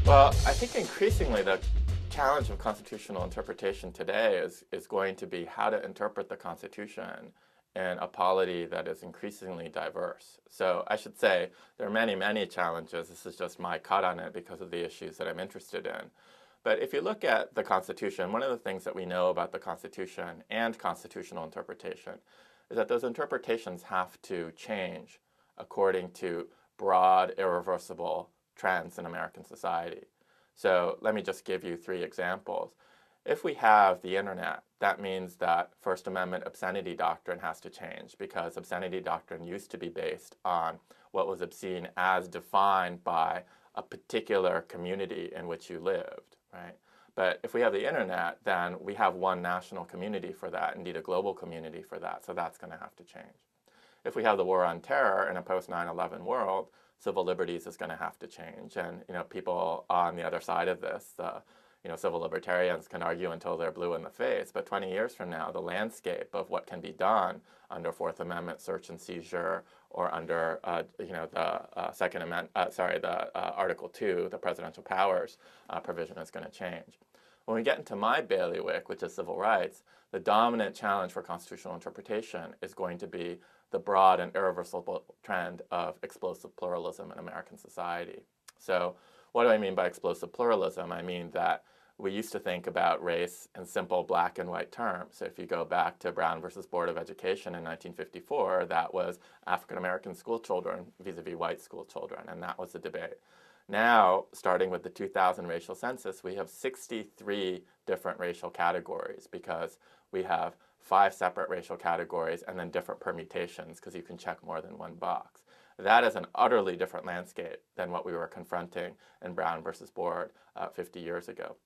Well, I think increasingly the challenge of constitutional interpretation today is going to be how to interpret the Constitution in a polity that is increasingly diverse. So I should say there are many, many challenges. This is just my cut on it because of the issues that I'm interested in. But if you look at the Constitution, one of the things that we know about the Constitution and constitutional interpretation is that those interpretations have to change according to broad, irreversible trends in American society. So let me just give you three examples. If we have the internet, that means that First Amendment obscenity doctrine has to change because obscenity doctrine used to be based on what was obscene as defined by a particular community in which you lived, right? But if we have the internet, then we have one national community for that, indeed a global community for that, so that's going to have to change. If we have the war on terror in a post-9/11 world, civil liberties is going to have to change. And people on the other side of this, civil libertarians can argue until they're blue in the face. But 20 years from now, the landscape of what can be done under Fourth Amendment search and seizure or under the Second Amendment, Article 2, the presidential powers provision is going to change. When we get into my bailiwick, which is civil rights, the dominant challenge for constitutional interpretation is going to be the broad and irreversible trend of explosive pluralism in American society. So what do I mean by explosive pluralism? I mean that we used to think about race in simple black and white terms. So if you go back to Brown versus Board of Education in 1954, that was African American school children vis-a-vis white school children, and that was the debate. Now, starting with the 2000 racial census, we have 63 different racial categories because we have 5 separate racial categories and then different permutations because you can check more than one box. That is an utterly different landscape than what we were confronting in Brown versus Board 50 years ago.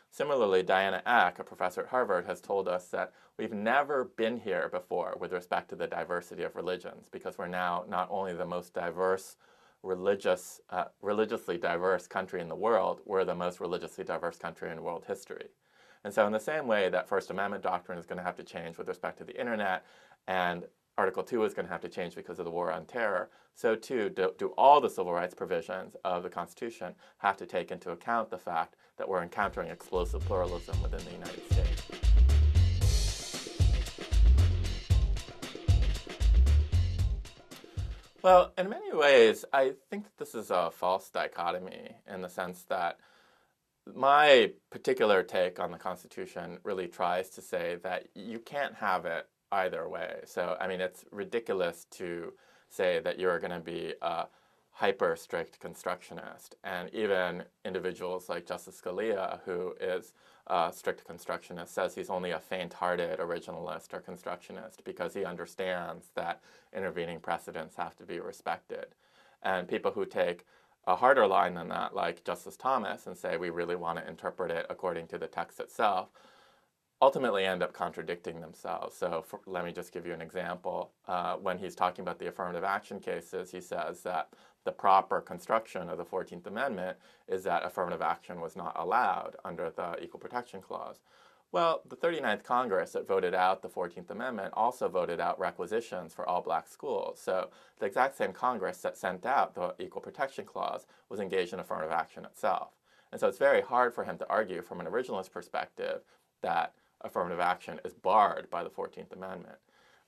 Similarly, Diana Eck, a professor at Harvard, has told us that we've never been here before with respect to the diversity of religions because we're now not only the most diverse religiously diverse country in the world, we're the most religiously diverse country in world history. And so in the same way that First Amendment doctrine is going to have to change with respect to the internet, and Article 2 is going to have to change because of the war on terror, so too do all the civil rights provisions of the Constitution have to take into account the fact that we're encountering explosive pluralism within the United States. Well, in many ways, I think that this is a false dichotomy in the sense that my particular take on the Constitution really tries to say that you can't have it either way. So, I mean, it's ridiculous to say that you're going to be a hyper-strict constructionist. And even individuals like Justice Scalia, who is a strict constructionist, says he's only a faint-hearted originalist or constructionist because he understands that intervening precedents have to be respected. And people who take a harder line than that, like Justice Thomas, and say we really want to interpret it according to the text itself, ultimately end up contradicting themselves. So let me just give you an example. When he's talking about the affirmative action cases, he says that the proper construction of the 14th Amendment is that affirmative action was not allowed under the Equal Protection Clause. Well, the 39th Congress that voted out the 14th Amendment also voted out requisitions for all black schools. So the exact same Congress that sent out the Equal Protection Clause was engaged in affirmative action itself. And so it's very hard for him to argue from an originalist perspective that affirmative action is barred by the 14th Amendment.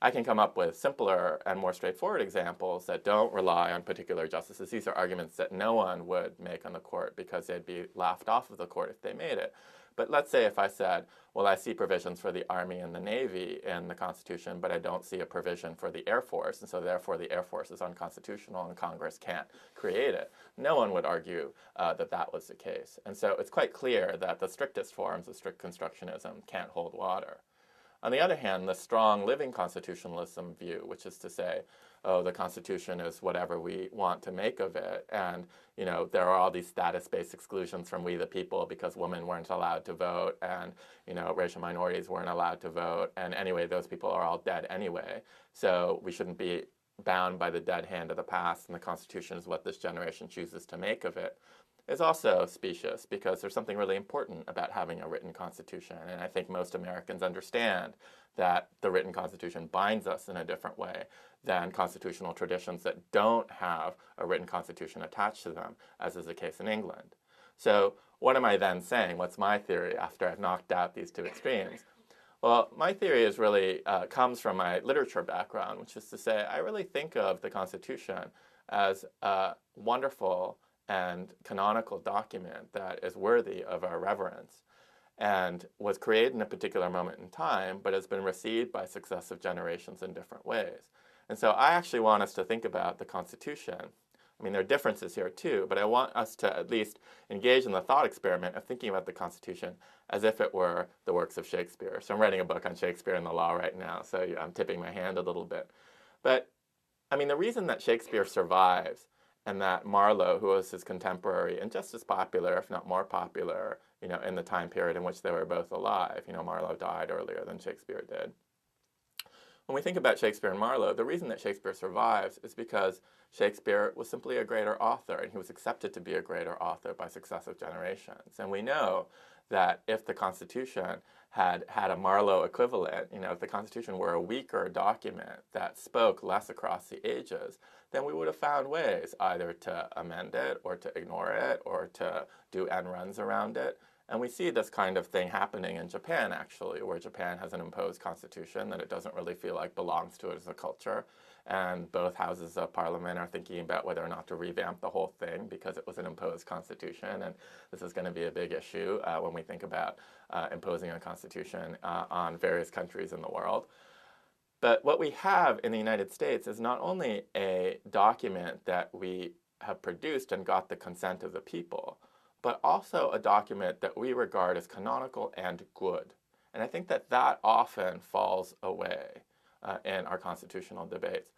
I can come up with simpler and more straightforward examples that don't rely on particular justices. These are arguments that no one would make on the court because they'd be laughed off of the court if they made it. But let's say if I said, well, I see provisions for the Army and the Navy in the Constitution, but I don't see a provision for the Air Force, and so therefore the Air Force is unconstitutional and Congress can't create it. No one would argue that that was the case. And so it's quite clear that the strictest forms of strict constructionism can't hold water. On the other hand, the strong living constitutionalism view, which is to say, oh, the Constitution is whatever we want to make of it, and there are all these status-based exclusions from we the people because women weren't allowed to vote, and racial minorities weren't allowed to vote, and anyway, those people are all dead anyway, so we shouldn't be bound by the dead hand of the past, and the Constitution is what this generation chooses to make of it, is also specious because there's something really important about having a written constitution. And I think most Americans understand that the written constitution binds us in a different way than constitutional traditions that don't have a written constitution attached to them, as is the case in England. So what am I then saying? What's my theory after I've knocked out these two extremes? Well, my theory is really comes from my literature background, which is to say I really think of the Constitution as a wonderful and canonical document that is worthy of our reverence and was created in a particular moment in time, but has been received by successive generations in different ways. And so I actually want us to think about the Constitution. I mean, there are differences here too, but I want us to at least engage in the thought experiment of thinking about the Constitution as if it were the works of Shakespeare. So I'm writing a book on Shakespeare and the law right now, so I'm tipping my hand a little bit. But I mean, the reason that Shakespeare survives and that Marlowe, who was his contemporary and just as popular, if not more popular, in the time period in which they were both alive, Marlowe died earlier than Shakespeare did. When we think about Shakespeare and Marlowe, the reason that Shakespeare survives is because Shakespeare was simply a greater author, and he was accepted to be a greater author by successive generations. And we know that if the Constitution had a Marlowe equivalent, if the Constitution were a weaker document that spoke less across the ages, then we would have found ways either to amend it or to ignore it or to do end runs around it. And we see this kind of thing happening in Japan, actually, where Japan has an imposed constitution that it doesn't really feel like belongs to it as a culture. And both houses of parliament are thinking about whether or not to revamp the whole thing because it was an imposed constitution. And this is going to be a big issue when we think about imposing a constitution on various countries in the world. But what we have in the United States is not only a document that we have produced and got the consent of the people, but also a document that we regard as canonical and good. And I think that often falls away in our constitutional debates.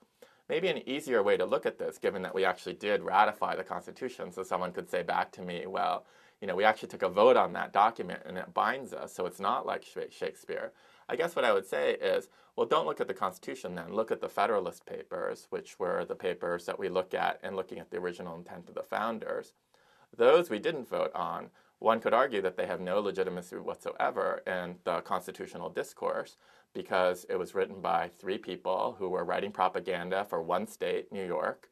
Maybe an easier way to look at this, given that we actually did ratify the Constitution, so someone could say back to me, well, we actually took a vote on that document and it binds us, so it's not like Shakespeare. I guess what I would say is, well, don't look at the Constitution then. Look at the Federalist Papers, which were the papers that we look at in looking at the original intent of the founders. Those we didn't vote on. One could argue that they have no legitimacy whatsoever in the constitutional discourse because it was written by three people who were writing propaganda for one state, New York,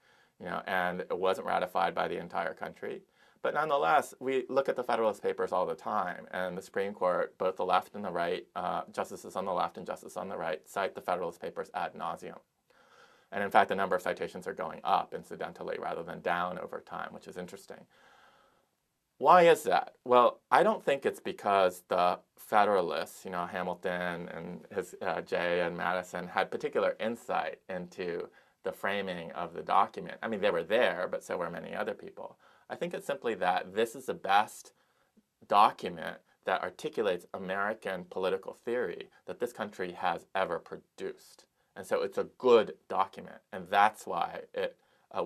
and it wasn't ratified by the entire country. But nonetheless, we look at the Federalist Papers all the time, and the Supreme Court, both the left and the right, justices on the left and justices on the right, cite the Federalist Papers ad nauseum. And in fact, the number of citations are going up, incidentally, rather than down over time, which is interesting. Why is that? Well, I don't think it's because the Federalists, Hamilton and his Jay and Madison had particular insight into the framing of the document. I mean, they were there, but so were many other people. I think it's simply that this is the best document that articulates American political theory that this country has ever produced. And so it's a good document, and that's why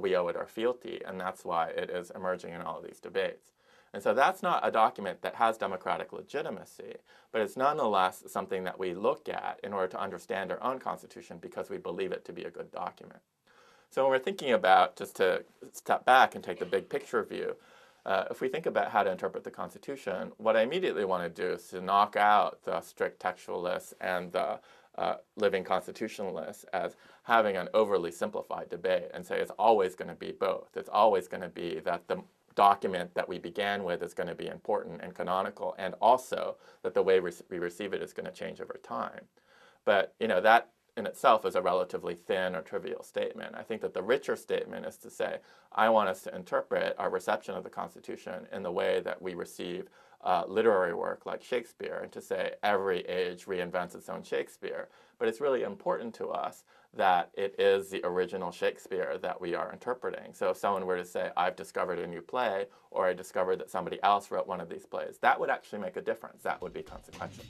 we owe it our fealty, and that's why it is emerging in all of these debates. And so that's not a document that has democratic legitimacy, but it's nonetheless something that we look at in order to understand our own Constitution because we believe it to be a good document. So when we're thinking about, just to step back and take the big picture view, if we think about how to interpret the Constitution, what I immediately want to do is to knock out the strict textualists and the living constitutionalists as having an overly simplified debate and say it's always going to be both. It's always going to be that the document that we began with is going to be important and canonical, and also that the way we receive it is going to change over time. But that in itself is a relatively thin or trivial statement. I think that the richer statement is to say, I want us to interpret our reception of the Constitution in the way that we receive literary work like Shakespeare, and to say every age reinvents its own Shakespeare. But it's really important to us that it is the original Shakespeare that we are interpreting. So if someone were to say, I've discovered a new play, or I discovered that somebody else wrote one of these plays, that would actually make a difference. That would be consequential.